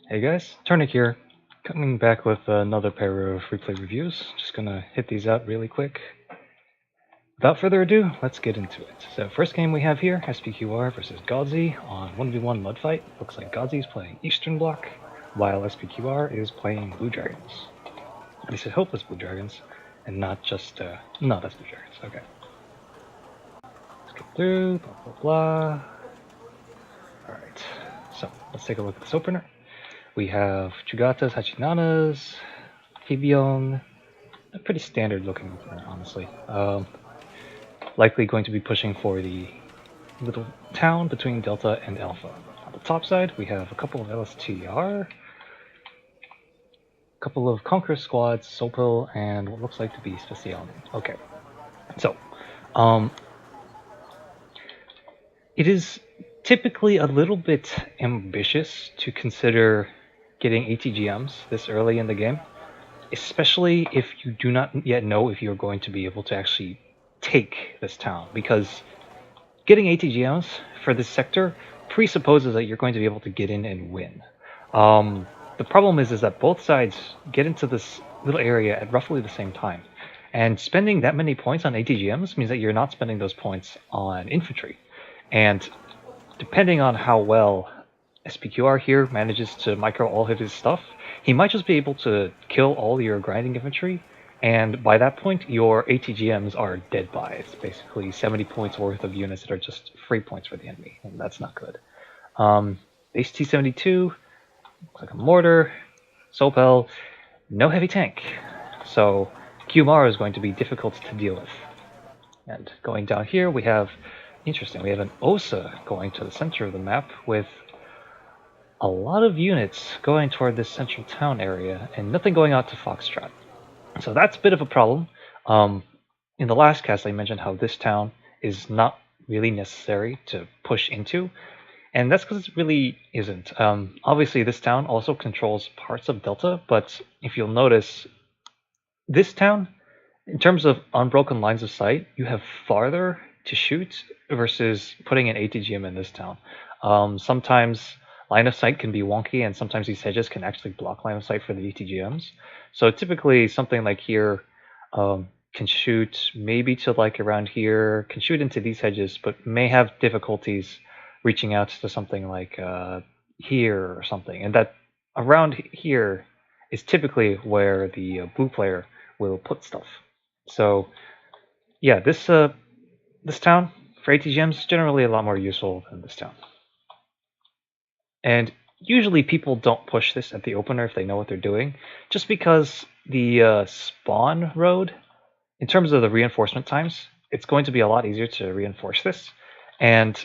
Hey guys, Turnic here, coming back with another pair of replay reviews. Just gonna hit these out really quick. Without further ado, let's get into it. So first game we have here, SPQR versus Godzi on 1v1 mud fight. Looks like Godzi is playing Eastern Bloc, while SPQR is playing Blue Dragons. At least I hope it's Blue Dragons, and not just, no, that's Blue Dragons, okay. Let's get through, blah blah blah. Alright, so let's take a look at this opener. We have Chugatas, Hachinanas, Hibyong, a pretty standard looking opener, honestly. Likely going to be pushing for the little town between Delta and Alpha. On the top side, we have a couple of LSTR, a couple of Conqueror squads, Sopel, and what looks like to be Specialen. Okay, so, it is typically a little bit ambitious to consider getting ATGMs this early in the game, especially if you do not yet know if you're going to be able to actually take this town, because getting ATGMs for this sector presupposes that you're going to be able to get in and win. The problem is that both sides get into this little area at roughly the same time, and spending that many points on ATGMs means that you're not spending those points on infantry. And depending on how well SPQR here manages to micro all of his stuff, he might just be able to kill all your grinding infantry, and by that point your ATGMs are dead by. It's basically 70 points worth of units that are just free points for the enemy, and that's not good. Base T-72, looks like a mortar, Sopel, no heavy tank, so QMR is going to be difficult to deal with. And going down here we have, interesting, we have an OSA going to the center of the map with a lot of units going toward this central town area and nothing going out to Foxtrot. So that's a bit of a problem. In the last cast I mentioned how this town is not really necessary to push into, and that's because it really isn't. Obviously this town also controls parts of Delta, but if you'll notice, this town, in terms of unbroken lines of sight, you have farther to shoot versus putting an ATGM in this town. Sometimes line of sight can be wonky, and sometimes these hedges can actually block line of sight for the ATGMs. So typically something like here can shoot maybe to like around here, can shoot into these hedges, but may have difficulties reaching out to something like here or something. And that around here is typically where the blue player will put stuff. So yeah, this town for ATGMs is generally a lot more useful than this town. And usually people don't push this at the opener if they know what they're doing, just because the spawn road, in terms of the reinforcement times, it's going to be a lot easier to reinforce this. And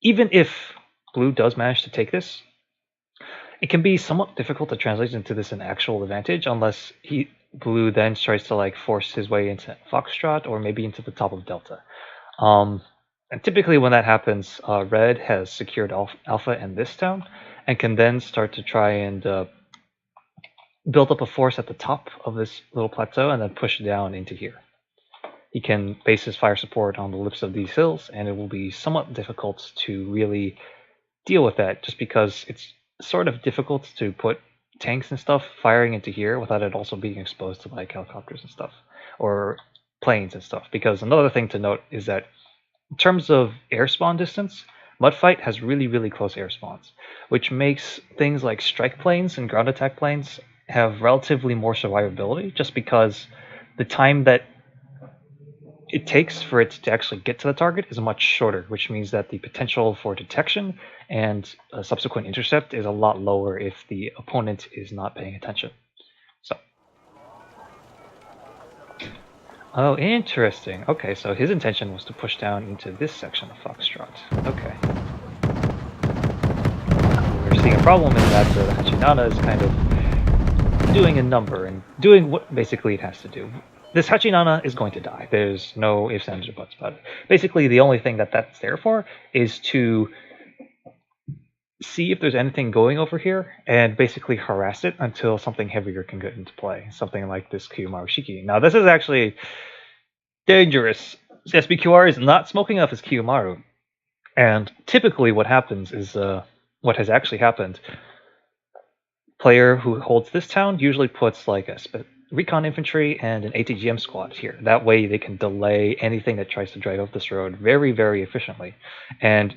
even if blue does manage to take this, it can be somewhat difficult to translate into this an actual advantage unless blue then tries to like force his way into Foxtrot or maybe into the top of Delta. And typically when that happens, red has secured alpha in this town and can then start to try and build up a force at the top of this little plateau and then push down into here. He can base his fire support on the lips of these hills, and it will be somewhat difficult to really deal with that, just because it's sort of difficult to put tanks and stuff firing into here without it also being exposed to like helicopters and stuff, or planes and stuff. Because another thing to note is that in terms of air spawn distance, Mudfight has really close air spawns, which makes things like strike planes and ground attack planes have relatively more survivability, just because the time that it takes for it to actually get to the target is much shorter, which means that the potential for detection and a subsequent intercept is a lot lower if the opponent is not paying attention. So, oh, interesting. Okay, so his intention was to push down into this section of Foxtrot. Okay. We're seeing a problem in that the Hachinana is kind of doing a number and doing what basically it has to do. This Hachinana is going to die. There's no ifs, ands, or buts about it. Basically, the only thing that that's there for is to see if there's anything going over here and basically harass it until something heavier can get into play. Something like this Kiyomaru Shiki. Now, this is actually dangerous. SPQR is not smoking up his Kiyomaru. And typically what happens is, what has actually happened player who holds this town usually puts like a recon infantry and an ATGM squad here. That way they can delay anything that tries to drive up this road very, very efficiently. And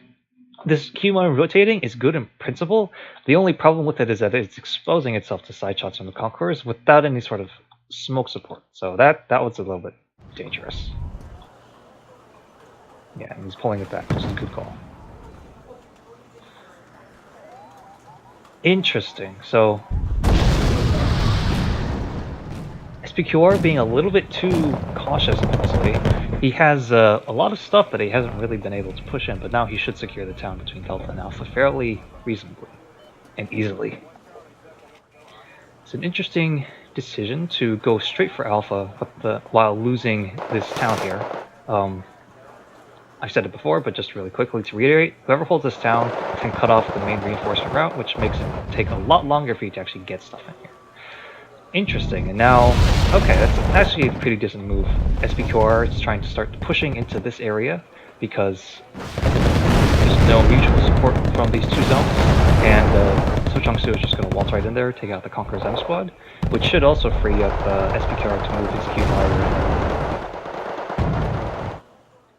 this Q1 rotating is good in principle. The only problem with it is that it's exposing itself to side shots from the Conquerors without any sort of smoke support. So that was a little bit dangerous. Yeah, and he's pulling it back, which is a good call. Interesting. So SPQR being a little bit too cautious, honestly. He has a lot of stuff that he hasn't really been able to push in, but now he should secure the town between Delta and Alpha fairly reasonably and easily. It's an interesting decision to go straight for Alpha while losing this town here. I've said it before, but just really quickly to reiterate, whoever holds this town can cut off the main reinforcement route, which makes it take a lot longer for you to actually get stuff in here. Interesting, and now, okay, that's actually a pretty decent move. SPQR is trying to start pushing into this area because there's no mutual support from these two zones, and So Chong-Su is just going to waltz right in there, take out the Conqueror's M squad, which should also free up SPQR to move his Q farther.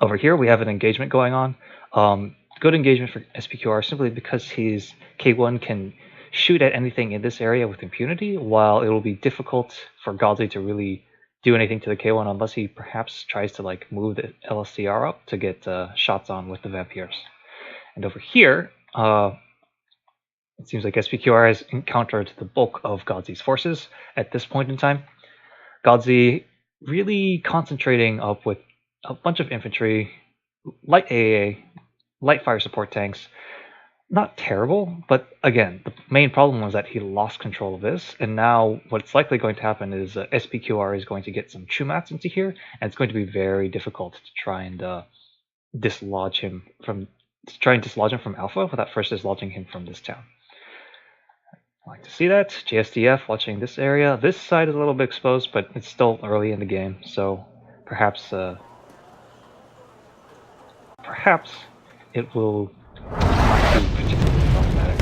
Over here we have an engagement going on. Good engagement for SPQR simply because his K1 can shoot at anything in this area with impunity, while it will be difficult for Godzi to really do anything to the K1 unless he perhaps tries to like move the LSCR up to get shots on with the vampires. And over here, it seems like SPQR has encountered the bulk of Godzi's forces at this point in time. Godzi really concentrating up with a bunch of infantry, light AAA, light fire support tanks. Not terrible, but again, the main problem was that he lost control of this, and now what's likely going to happen is SPQR is going to get some Chumats into here, and it's going to be very difficult to try and dislodge him from Alpha without first dislodging him from this town. I like to see that. JSDF watching this area. This side is a little bit exposed, but it's still early in the game, so perhaps it will not be particularly problematic.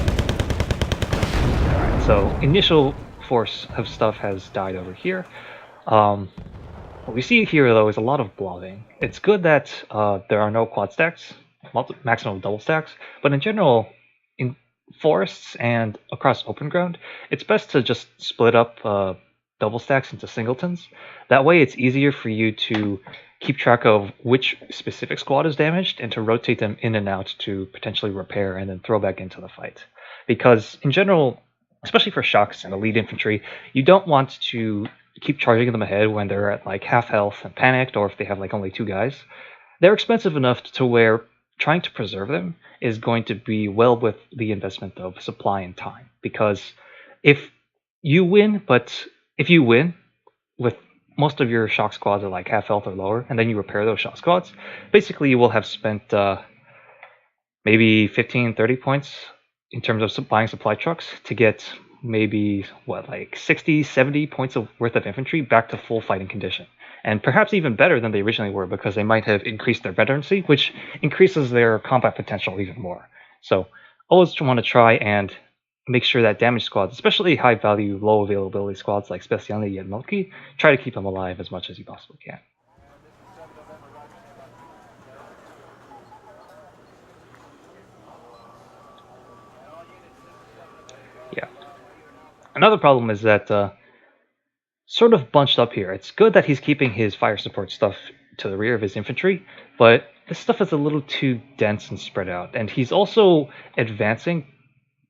Alright, so initial force of stuff has died over here. What we see here, though, is a lot of blobbing. It's good that there are no quad stacks, maximum double stacks, but in general, in forests and across open ground, it's best to just split up double stacks into singletons. That way it's easier for you to keep track of which specific squad is damaged and to rotate them in and out to potentially repair and then throw back into the fight. Because in general, especially for shocks and elite infantry, you don't want to keep charging them ahead when they're at like half health and panicked, or if they have like only 2 guys. They're expensive enough to where trying to preserve them is going to be well worth the investment of supply and time. Because if you win with most of your shock squads are like half health or lower, and then you repair those shock squads, basically you will have spent maybe 15-30 points in terms of buying supply trucks to get maybe like 60-70 points worth of infantry back to full fighting condition, and perhaps even better than they originally were, because they might have increased their veterancy, which increases their combat potential even more. So always want to try and make sure that damage squads, especially high value, low availability squads like Specialny and Milky, try to keep them alive as much as you possibly can. Yeah. Another problem is that sort of bunched up here. It's good that he's keeping his fire support stuff to the rear of his infantry, but this stuff is a little too dense and spread out, and he's also advancing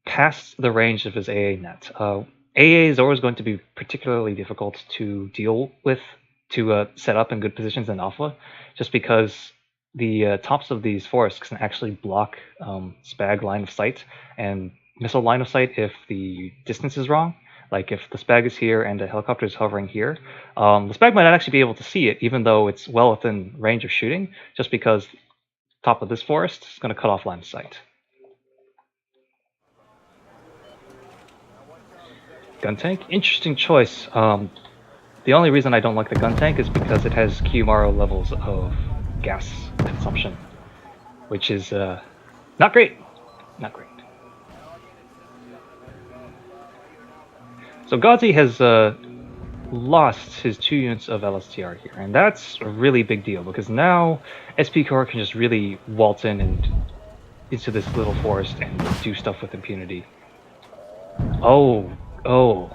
past the range of his AA net. AA is always going to be particularly difficult to deal with, to set up in good positions in Alpha, just because the tops of these forests can actually block SPAG line of sight and missile line of sight if the distance is wrong. Like if the SPAG is here and the helicopter is hovering here, the SPAG might not actually be able to see it, even though it's well within range of shooting, just because top of this forest is going to cut off line of sight. Gun tank, interesting choice. The only reason I don't like the gun tank is because it has Kiyomaro levels of gas consumption, which is not great. Not great. So Godzi has lost his 2 units of LSTR here, and that's a really big deal because now SPQR can just really waltz in and into this little forest and do stuff with impunity. Oh, oh.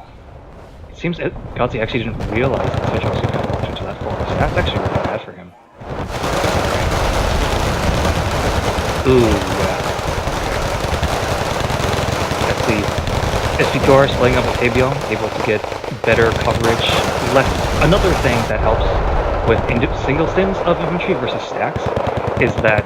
It seems that Godzi actually didn't realize that Sochong Su kind of walked into that forest. That's actually really bad for him. Ooh, yeah. Let's see. SPQR slaying up a Tabion, able to get better coverage. Another thing that helps with single stims of infantry versus stacks is that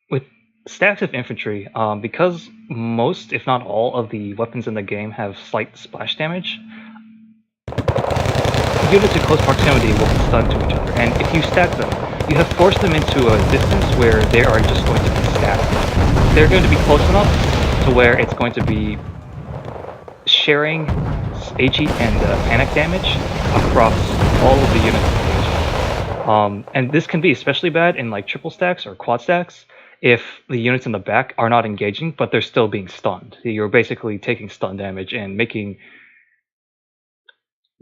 with stacks of infantry, because most, if not all, of the weapons in the game have slight splash damage, units in close proximity will be stunned to each other, and if you stack them, you have forced them into a distance where they are just going to be stacked. They're going to be close enough to where it's going to be sharing HE and panic damage across all of the units. And this can be especially bad in like triple stacks or quad stacks if the units in the back are not engaging, but they're still being stunned. You're basically taking stun damage and making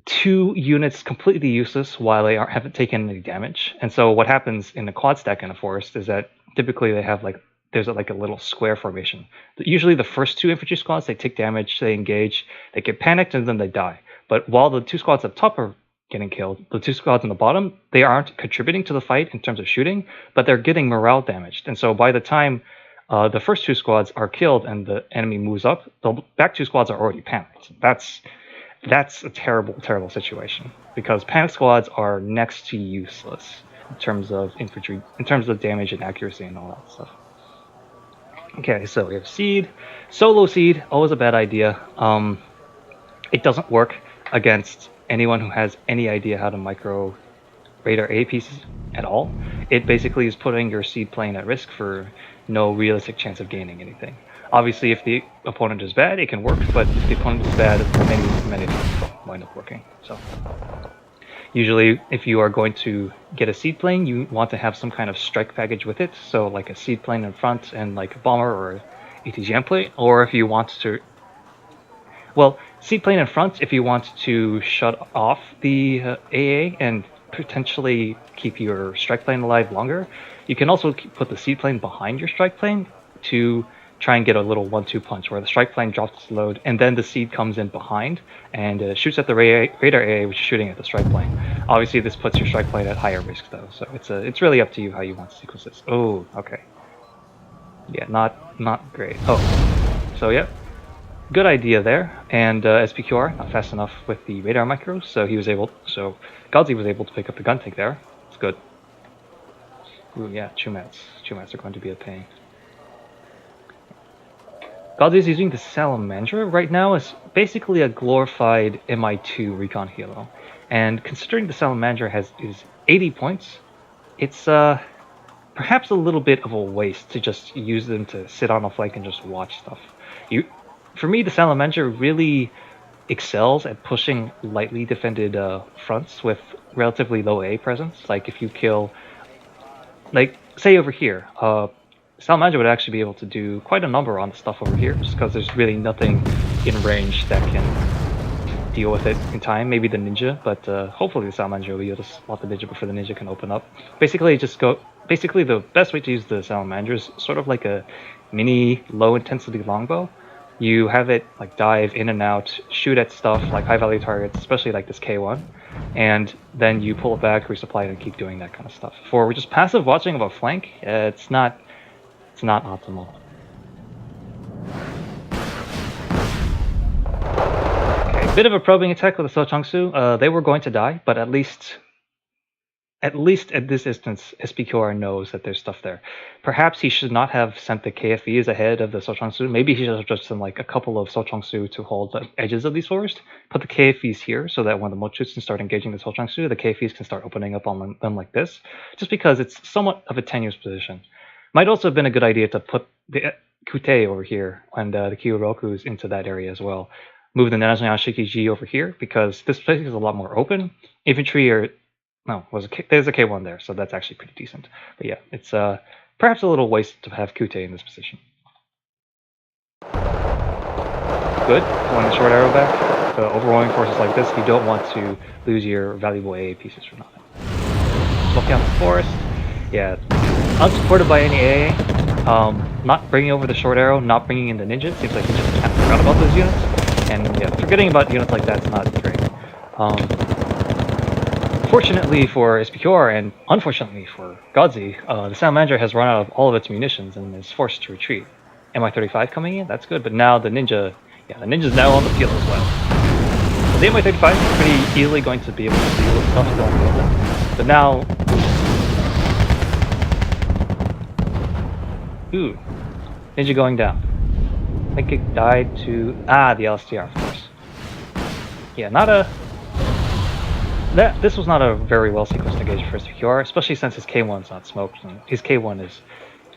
2 units completely useless while they haven't taken any damage. And so what happens in the quad stack in a forest is that typically they have like there's like a little square formation. Usually the first 2 infantry squads, they take damage, they engage, they get panicked, and then they die. But while the 2 squads up top are getting killed, the 2 squads on the bottom, they aren't contributing to the fight in terms of shooting, but they're getting morale damaged. And so by the time the first 2 squads are killed and the enemy moves up, the back 2 squads are already panicked. That's a terrible, terrible situation because panic squads are next to useless in terms of infantry, in terms of damage and accuracy and all that stuff. Okay, so we have Seed. Solo Seed, always a bad idea. It doesn't work against anyone who has any idea how to micro radar A pieces at all. It basically is putting your Seed plane at risk for no realistic chance of gaining anything. Obviously, if the opponent is bad, it can work, but if the opponent is bad, many things won't wind up working. So usually, if you are going to get a seed plane, you want to have some kind of strike package with it. So like a seed plane in front and like a bomber or ATGM plane. Or if you want to, well, seed plane in front if you want to shut off the AA and potentially keep your strike plane alive longer. You can also put the seed plane behind your strike plane to try and get a little 1-2 punch where the strike plane drops its load and then the seed comes in behind and shoots at the radar AA, which is shooting at the strike plane. Obviously, this puts your strike plane at higher risk though, so it's really up to you how you want to sequence this. Oh, okay. Yeah, not great. Oh, so yeah, good idea there. And SPQR not fast enough with the radar micros, so Godzi was able to pick up the gun tank there. It's good. Ooh, yeah, Chumats are going to be a pain. Godzi is using the Salamander right now as basically a glorified MI2 recon helo. And considering the Salamander is 80 points, it's perhaps a little bit of a waste to just use them to sit on a flank and just watch stuff. For me, the Salamander really excels at pushing lightly defended fronts with relatively low A presence. Like if you kill, like say over here, Salamander would actually be able to do quite a number on the stuff over here, just because there's really nothing in range that can deal with it in time. Maybe the ninja, but hopefully the Salamander will be able to spot the ninja before the ninja can open up. Basically, the best way to use the Salamander is sort of like a mini low-intensity longbow. You have it like dive in and out, shoot at stuff like high-value targets, especially like this K1, and then you pull it back, resupply it, and keep doing that kind of stuff. For just passive watching of a flank, it's not optimal. Okay, bit of a probing attack with the Sochong Su. They were going to die, but at least at this instance, SPQR knows that there's stuff there. Perhaps he should not have sent the KFEs ahead of the Sochong Su. Maybe he should have just sent like a couple of Sochong Su to hold the edges of these forests. Put the KFEs here so that when the Mochutsun start engaging the Sochong Su, the KFEs can start opening up on them like this. Just because it's somewhat of a tenuous position. Might also have been a good idea to put the Kute over here and the Kyurokus into that area as well. Move the Nanjian Shikiji over here because this place is a lot more open. Infantry are there's a K1 there, so that's actually pretty decent. But yeah, it's perhaps a little waste to have Kute in this position. good, pulling the short arrow back. The overwhelming forces like this, you don't want to lose your valuable AA pieces for nothing. Smoke down the forest. Yeah, unsupported by any AA. Not bringing over the short arrow, not bringing in the ninja. It seems like he just kind of forgot about those units. And yeah, forgetting about units like that's not great. Fortunately for SPQR and unfortunately for Godzi, the Sound Manager has run out of all of its munitions and is forced to retreat. MI-35 coming in, that's good, but now the ninja, yeah, the ninja's now on the field as well. So the MI-35 is pretty easily going to be able to deal with stuff going with them. But now, ooh, ninja going down. I think it died to, the LSTR, of course. Yeah, this was not a very well sequenced engagement for SPQR, especially since his K1's not smoked, and his K1 is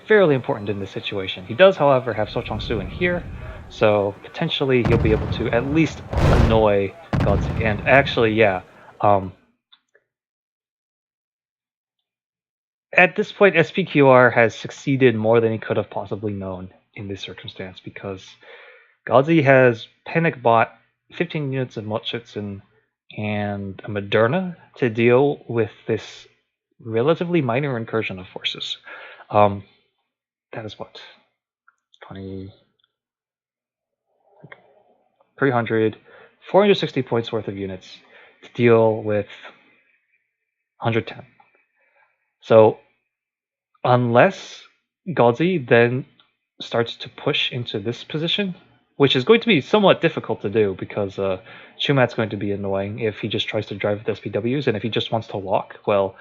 fairly important in this situation. He does, however, have So Chong-Su in here, so potentially he'll be able to at least annoy Godzi. And actually, yeah, at this point, SPQR has succeeded more than he could have possibly known in this circumstance, because Godzi has panic bought 15 units of Motschützen and a Moderna to deal with this relatively minor incursion of forces. That is what? 20... 300, 460 points worth of units to deal with 110. So unless Godzi then starts to push into this position, which is going to be somewhat difficult to do because Shumat's going to be annoying if he just tries to drive with SPWs, and if he just wants to walk, well,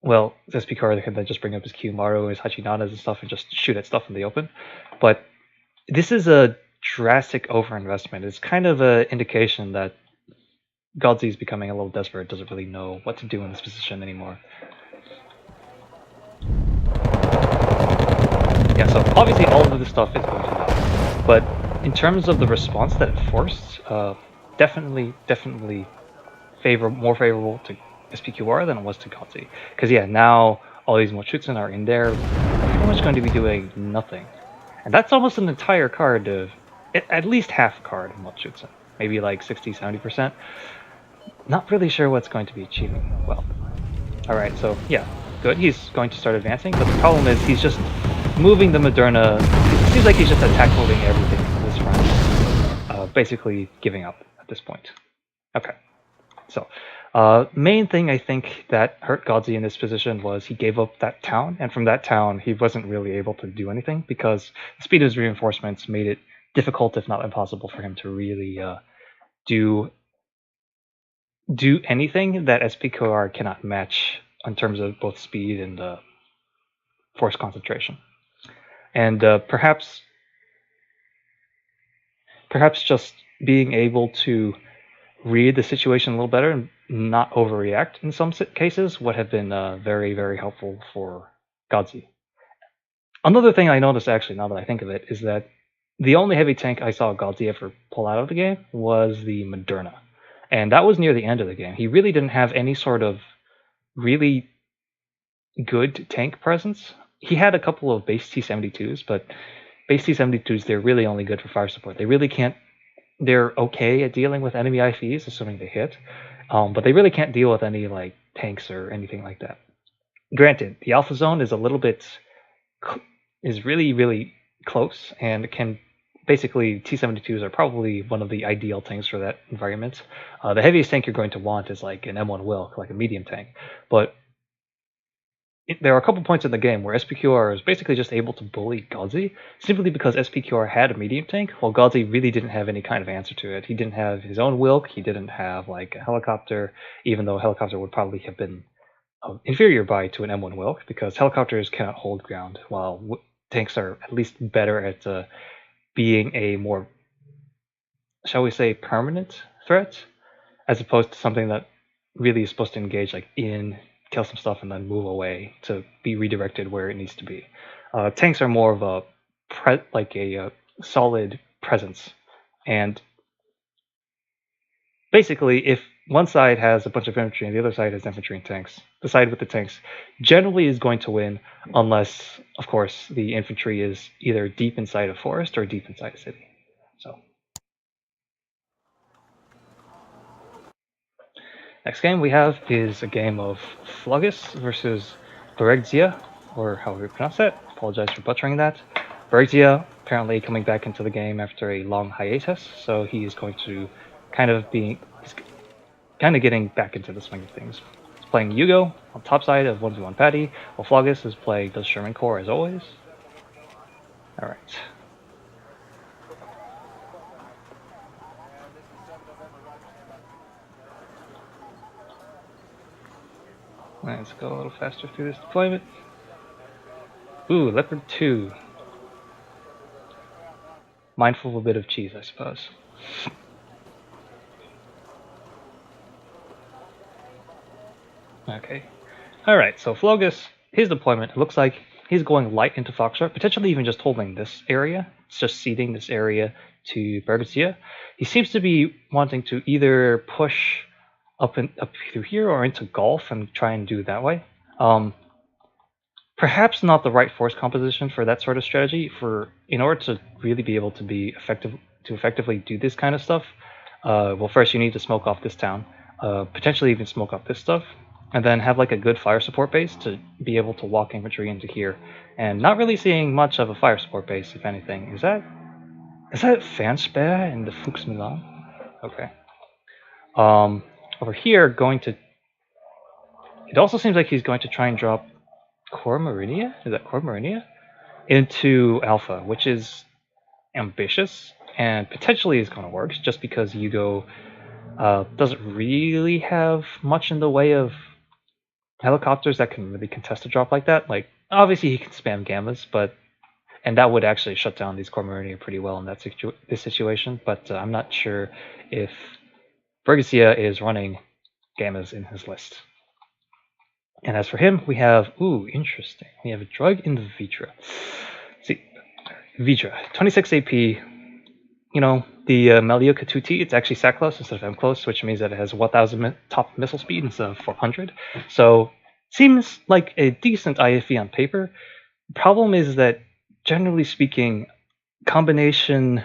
SPQR can then just bring up his Kiyomaru, his Hachinanas and stuff and just shoot at stuff in the open. But this is a drastic overinvestment. It's kind of an indication that Godzi is becoming a little desperate, doesn't really know what to do in this position anymore. Yeah, so obviously all of this stuff is going to die. But in terms of the response that it forced, definitely more favorable to SPQR than it was to Godzi. Because yeah, now all these Motschützen are in there, pretty much going to be doing nothing. And that's almost an entire card of, at least half a card of Motschützen. Maybe like 60-70%. Not really sure what's going to be achieving well. Alright, so yeah, good. He's going to start advancing, but the problem is he's just moving the Moderna. It seems like he's just attack moving everything this round. Basically giving up at this point. Okay, so main thing I think that hurt Godzi in this position was he gave up that town, and from that town he wasn't really able to do anything because the speed of his reinforcements made it difficult, if not impossible, for him to really do anything that SPQR cannot match in terms of both speed and force concentration. And perhaps just being able to read the situation a little better and not overreact in some cases would have been very, very helpful for Godzi. Another thing I noticed, actually, now that I think of it, is that the only heavy tank I saw Godzi ever pull out of the game was the Moderna. And that was near the end of the game. He really didn't have any sort of really good tank presence. He had a couple of base T-72s, but base T-72s, they're really only good for fire support. They really can't... They're okay at dealing with enemy IFEs, assuming they hit, but they really can't deal with any like tanks or anything like that. Granted, the alpha zone is a little bit... is really, really close, and can... Basically, T-72s are probably one of the ideal tanks for that environment. The heaviest tank you're going to want is like an M1 Wilk, like a medium tank. But there are a couple points in the game where SPQR is basically just able to bully Godzi simply because SPQR had a medium tank, while Godzi really didn't have any kind of answer to it. He didn't have his own Wilk, he didn't have like a helicopter, even though a helicopter would probably have been inferior by to an M1 Wilk, because helicopters cannot hold ground, while tanks are at least better at being a more, shall we say, permanent threat, as opposed to something that really is supposed to engage like in, kill some stuff, and then move away to be redirected where it needs to be. Tanks are more of a solid presence, and basically, if one side has a bunch of infantry and the other side has infantry and tanks, the side with the tanks generally is going to win, unless, of course, the infantry is either deep inside a forest or deep inside a city. So next game we have is a game of Phlogis versus Buregdzya, or however you pronounce that. Apologize for butchering that. Buregdzya apparently coming back into the game after a long hiatus, so he is going to he's kind of getting back into the swing of things. He's playing Yugo on top side of 1v1 Patty, while Phlogis is playing the Sherman Core as always. Alright. Let's go a little faster through this deployment. Ooh, Leopard 2. Mindful of a bit of cheese, I suppose. Okay. Alright, so Phlogis, his deployment, it looks like he's going light into Foxtrot, potentially even just holding this area. It's just ceding this area to Buregdzya. He seems to be wanting to either push up through here or into Golf and try and do it that way. Perhaps not the right force composition for that sort of strategy. In order to really be able to be effectively do this kind of stuff, well, first you need to smoke off this town, potentially even smoke off this stuff, and then have like a good fire support base to be able to walk infantry into here. And not really seeing much of a fire support base, if anything. Is that Fanspeer in the Fuchs Milan? Okay. Over here, it also seems like he's going to try and drop Core Marinia? Is that Core Marinia? Into Alpha, which is ambitious and potentially is going to work just because Yugo doesn't really have much in the way of helicopters that can really contest a drop like that. Like, obviously he can spam gammas, and that would actually shut down these Core Marinia pretty well in this situation, but I'm not sure if Buregdzya is running gammas in his list. And as for him, we have, ooh, interesting. We have a drug in the Vitra. See, Vitra, 26 AP. You know, the Malioka 2T, it's actually SAT close instead of M close, which means that it has 1000 top missile speed instead of 400. So, seems like a decent IFE on paper. The problem is that, generally speaking, combination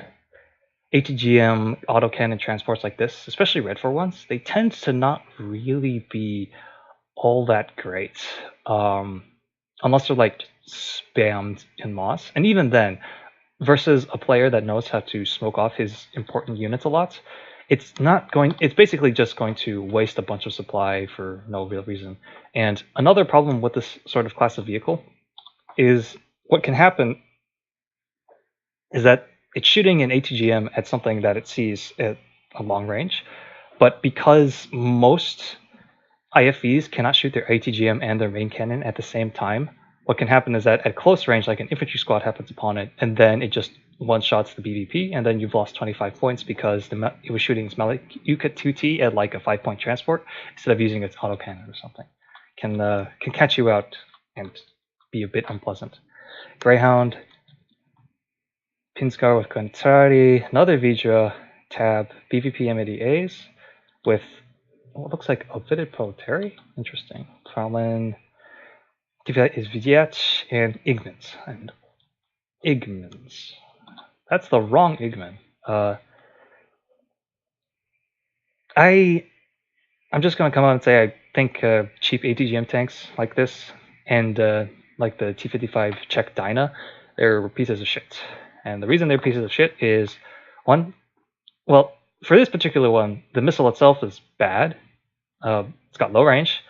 ATGM autocannon transports like this, especially Red 4 ones, they tend to not really be all that great, unless they're like spammed in Moss. And even then, versus a player that knows how to smoke off his important units a lot, it's basically just going to waste a bunch of supply for no real reason. And another problem with this sort of class of vehicle is what can happen is that it's shooting an ATGM at something that it sees at a long range, but because most IFVs cannot shoot their ATGM and their main cannon at the same time, what can happen is that at close range, like an infantry squad happens upon it, and then it just one-shots the BVP, and then you've lost 25 points because it was shooting its Malioka 2T at like a 5-point transport instead of using its autocannon or something. Can catch you out and be a bit unpleasant. Greyhound, Pinskar with Contrari, another Vidra, tab, BVP M80As with what looks like outfitted proletary. Interesting. Kralin, is Vidyach, and Igmans. And Igmans. That's the wrong Igman. I'm just going to come out and say I think cheap ATGM tanks like this and like the T-55 Czech Dyna, they're pieces of shit. And the reason they're pieces of shit is, one, well, for this particular one, the missile itself is bad. It's got low range,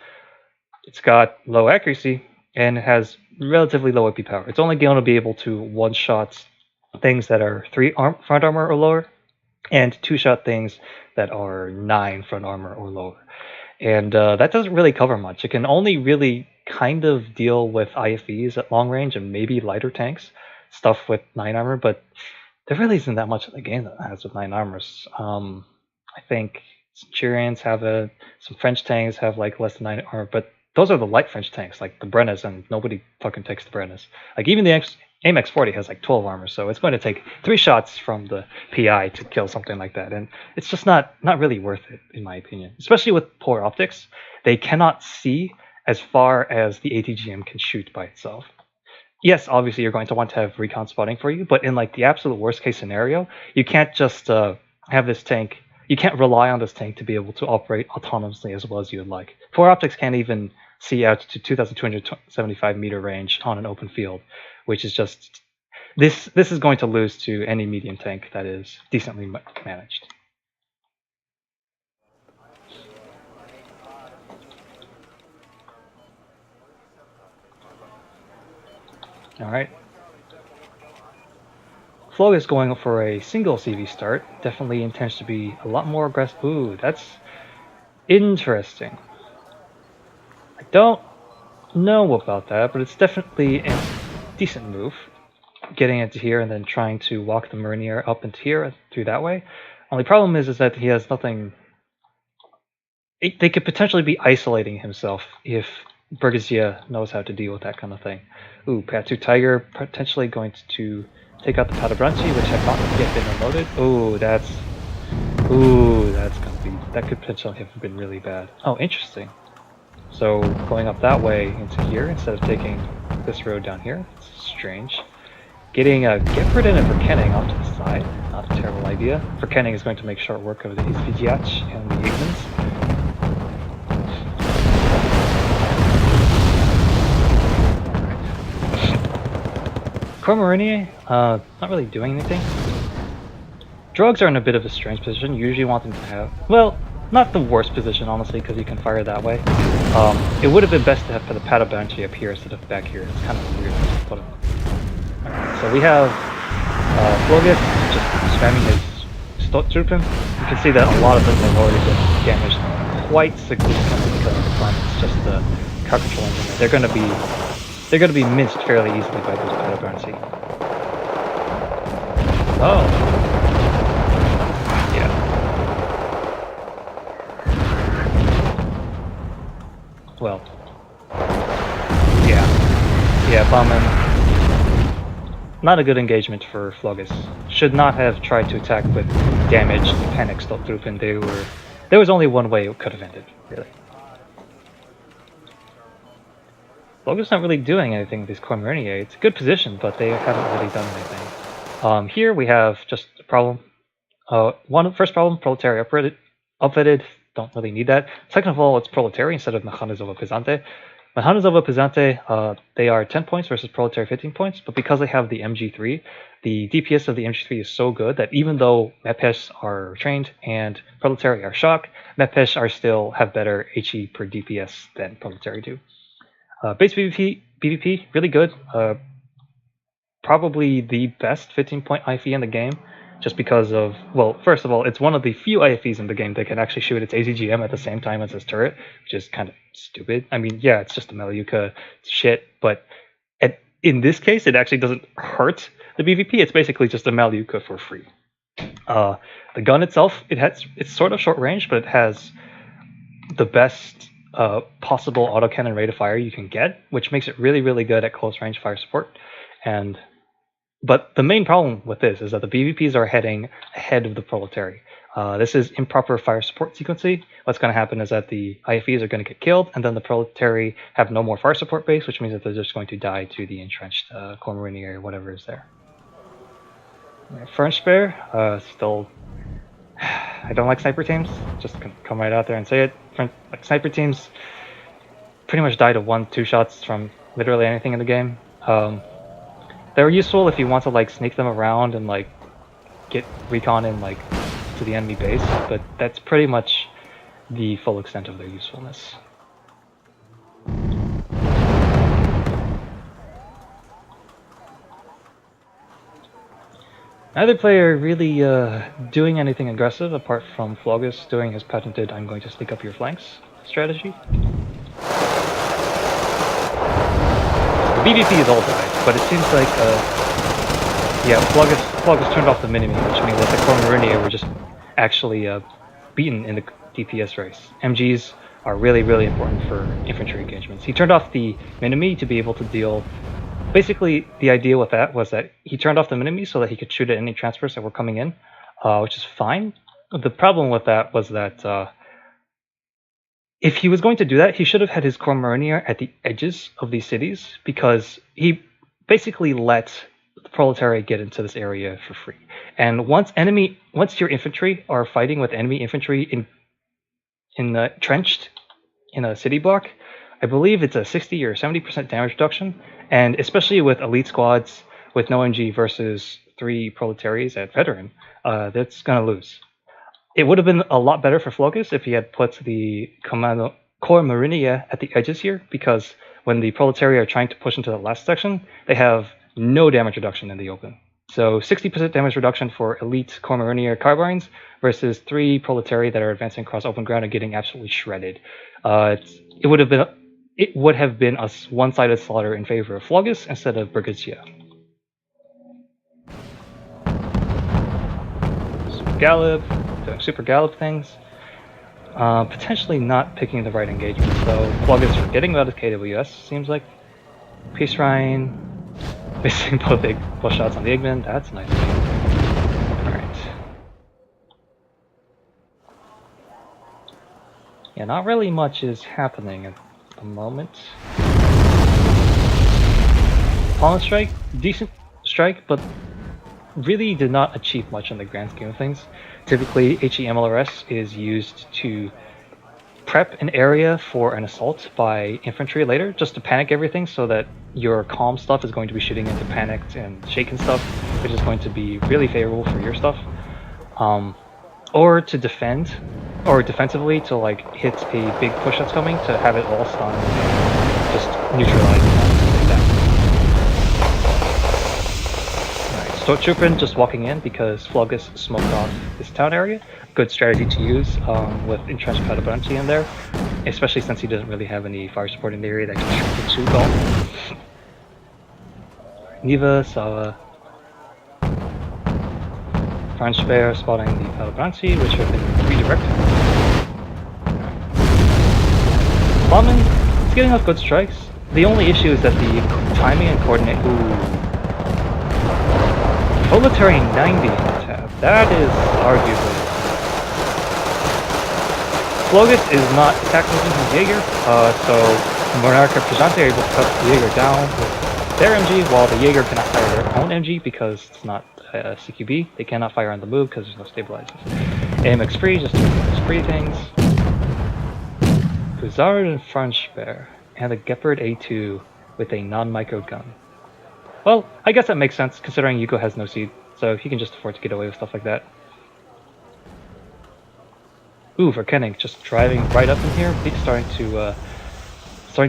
it's got low accuracy, and it has relatively low AP power. It's only going to be able to one-shot things that are 3 front armor or lower, and 2-shot things that are 9 front armor or lower. And that doesn't really cover much. It can only really kind of deal with IFVs at long range and maybe lighter tanks, stuff with 9 armor, but there really isn't that much of the game that has with 9 armors. I think Centurions have some French tanks have like less than 9 armor, but those are the light French tanks, like the Brennas, and nobody fucking takes the Brennas. Like even the AMX-40 has like 12 armor, so it's going to take 3 shots from the PI to kill something like that, and it's just not really worth it, in my opinion. Especially with poor optics, they cannot see as far as the ATGM can shoot by itself. yes, obviously you're going to want to have recon spotting for you, but in like the absolute worst case scenario, you can't just have this tank. You can't rely on this tank to be able to operate autonomously as well as you would like. Four optics can't even see out to 2,275-meter range on an open field, which is just this is going to lose to any medium tank that is decently managed. All right. Phlogis going for a single CV start definitely intends to be a lot more aggressive. Ooh, that's interesting. I don't know about that, but it's definitely a decent move. Getting into here and then trying to walk the Marinier up into here through that way. Only problem is that he has nothing. They could potentially be isolating himself if Buregdzya knows how to deal with that kind of thing. Ooh, Patu Tiger potentially going to take out the Padabranchi, which had not yet been unloaded. Ooh, that's gonna be, that could potentially have been really bad. Oh, interesting. So going up that way into here instead of taking this road down here, it's strange. Getting a Gifford and a Verkenning off to the side, not a terrible idea. Verkenning is going to make short work of the Izvidiach and the Igmans. Cormorinier, not really doing anything. Drugs are in a bit of a strange position. You usually want them to have, well, not the worst position, honestly, because you can fire that way. It would have been best to have the Padabanchi up here instead of back here. It's kind of weird to put him. Alright, so we have Phlogis just spamming his Stormtrooper. You can see that a lot of them have already been damaged quite significantly because of the planets, just the car control engine. They're gonna be minced fairly easily by this Padabanchi. Oh. Yeah. Well. Yeah, Bauman. Not a good engagement for Phlogis. Should not have tried to attack with damaged panic Stormtrooper. There was only one way it could have ended, really. Phlogis not really doing anything with these Cormorinier. It's a good position, but they haven't really done anything. Here we have just a problem. First problem, Proletariat upfitted. Don't really need that. Second of all, it's Proletariat instead of Mechanizowa Pesante. Mechanizowa Pesante, they are 10 points versus Proletariat 15 points, but because they have the MG3, the DPS of the MG3 is so good that even though Mepesh are trained and Proletariat are shock, Mepesh are still have better HE per DPS than Proletariat do. Base PvP, really good. Probably the best 15-point IFE in the game, just because of, well, first of all, it's one of the few IFEs in the game that can actually shoot its AZGM at the same time as its turret, which is kind of stupid. I mean, yeah, it's just a Meliuka shit, but in this case, it actually doesn't hurt the PvP. It's basically just a Meliuka for free. The gun itself, it's sort of short range, but it has the best possible autocannon rate of fire you can get, which makes it really, really good at close range fire support. But the main problem with this is that the BVPs are heading ahead of the Proletariat. This is improper fire support sequencing. What's going to happen is that the IFEs are going to get killed, and then the Proletariat have no more fire support base, which means that they're just going to die to the entrenched Cormorinier or whatever is there. French Bear, still... I don't like sniper teams. Just come right out there and say it. Like, sniper teams pretty much die to 1-2 shots from literally anything in the game. They're useful if you want to like sneak them around and like get recon in like to the enemy base, but that's pretty much the full extent of their usefulness. Neither player really doing anything aggressive apart from Phlogis doing his patented "I'm going to sneak up your flanks" strategy. The BVP is all died, but it seems like yeah, Phlogis turned off the mini-me, which means that the Cormorinier were just actually beaten in the DPS race. MGs are really, really important for infantry engagements. He turned off the mini-me to be able to deal. Basically, the idea with that was that he turned off the mini-me so that he could shoot at any transfers that were coming in, which is fine. The problem with that was that if he was going to do that, he should have had his Cormorinier at the edges of these cities, because basically let the proletariat get into this area for free. And once your infantry are fighting with enemy infantry trenched in a city block, I believe it's a 60 or 70% damage reduction, and especially with elite squads with no MG versus 3 proletariats at veteran, that's gonna lose. It would have been a lot better for Phlogis if he had put the Corps Marinia at the edges here, because when the proletariat are trying to push into the last section, they have no damage reduction in the open. So 60% damage reduction for elite Corps Marinia carbines versus 3 proletariat that are advancing across open ground and getting absolutely shredded. It would have been a one-sided slaughter in favor of Phlogis instead of Buregdzya. Super Gallop things. Potentially not picking the right engagement, so Phlogis forgetting about his KWS, seems like. Peace Rhine, missing both shots on the Igman, that's nice. Alright. Yeah, not really much is happening at the moment. Pollen Strike, decent strike, but really did not achieve much in the grand scheme of things. Typically, HE-MLRS is used to prep an area for an assault by infantry later, just to panic everything so that your calm stuff is going to be shooting into panicked and shaken stuff, which is going to be really favorable for your stuff. Or to defend, or defensively to like hit a big push that's coming to have it all stunned and just neutralize it like that. Stormtrooper just walking in because Phlogis smoked off this town area. Good strategy to use with entrenched Buregdzya in there, especially since he doesn't really have any fire support in the area that can shoot golf. Neva saw French Bear spotting the Buregdzya, which have been redirected. Plowman is getting off good strikes. The only issue is that the timing and coordinate. Proletarian 90 in the tab. That is arguably. Phlogis is not attacking his Jaeger, so Monarch and Prajante are able to cut the Jaeger down with their MG, while the Jaeger cannot fire their own MG because it's not CQB. They cannot fire on the move because there's no stabilizers. AMX free, just doing free things. Buzard and French Bear, and a Gepard A2 with a non-micro gun. Well, I guess that makes sense, considering Yuko has no seed, so he can just afford to get away with stuff like that. Ooh, Verkenning just driving right up in here, starting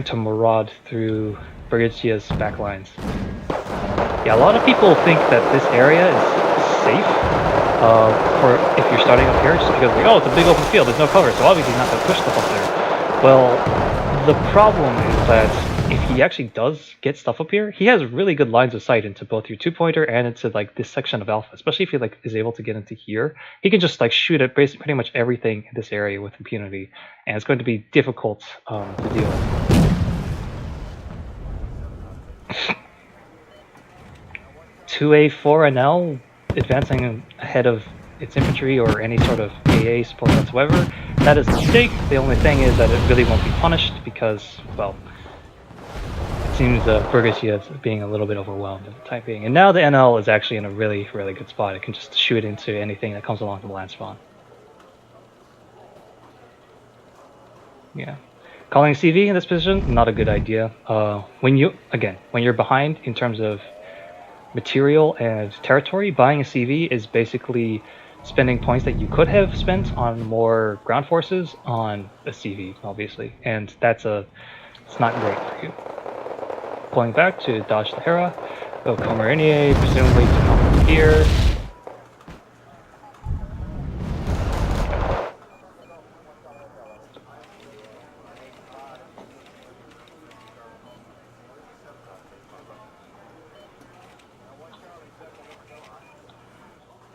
to maraud through Buregdzya's backlines. Yeah, a lot of people think that this area is safe for if you're starting up here, just because like, oh, it's a big open field, there's no cover, so obviously not going to push stuff up there. Well, the problem is that if he actually does get stuff up here, he has really good lines of sight into both your 2-pointer and into like this section of Alpha, especially if he like is able to get into here. He can just like shoot at basically pretty much everything in this area with impunity, and it's going to be difficult to deal with. 2A4NL advancing ahead of its infantry or any sort of AA support whatsoever. That is a mistake. The only thing is that it really won't be punished because, well, it seems Buregdzya is being a little bit overwhelmed at the time being. And now the NL is actually in a really, really good spot. It can just shoot into anything that comes along the land spawn. Yeah. Calling CV in this position, not a good idea. When you're behind in terms of material and territory, buying a CV is basically spending points that you could have spent on more ground forces on a CV, obviously, and it's not great for you. Pulling back to dodge the Hera, Comarinier presumably to come here.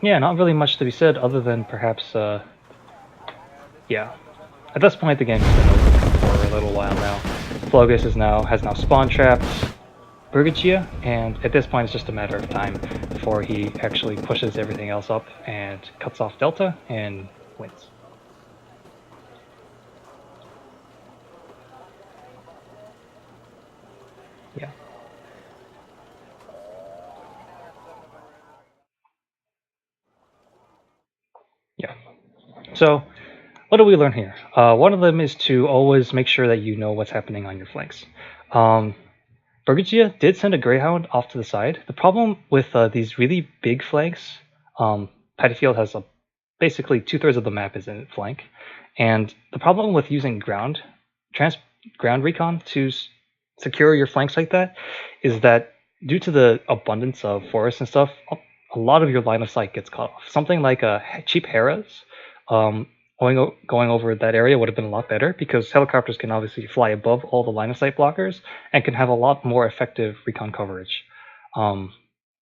Yeah, not really much to be said other than perhaps, yeah. At this point, the game has been open for a little while now. Phlogis has now spawn trapped Buregdzya, and at this point, it's just a matter of time before he actually pushes everything else up and cuts off Delta and wins. Yeah. Yeah. So what do we learn here? One of them is to always make sure that you know what's happening on your flanks. Buregdzya did send a Greyhound off to the side. The problem with these really big flanks, Pattyfield has basically 2/3 of the map is in flank, and the problem with using ground recon to secure your flanks like that is that due to the abundance of forests and stuff, a lot of your line of sight gets cut off. Something like cheap Harras, um, going over that area would have been a lot better because helicopters can obviously fly above all the line of sight blockers and can have a lot more effective recon coverage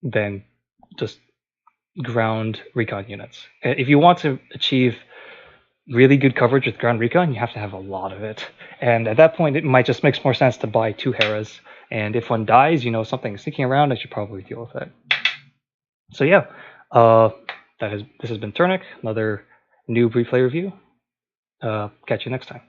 than just ground recon units. If you want to achieve really good coverage with ground recon, you have to have a lot of it. And at that point, it might just makes more sense to buy 2 Harras. And if one dies, you know something is sneaking around, I should probably deal with it. So yeah, this has been Turnic, another new replay review. Catch you next time.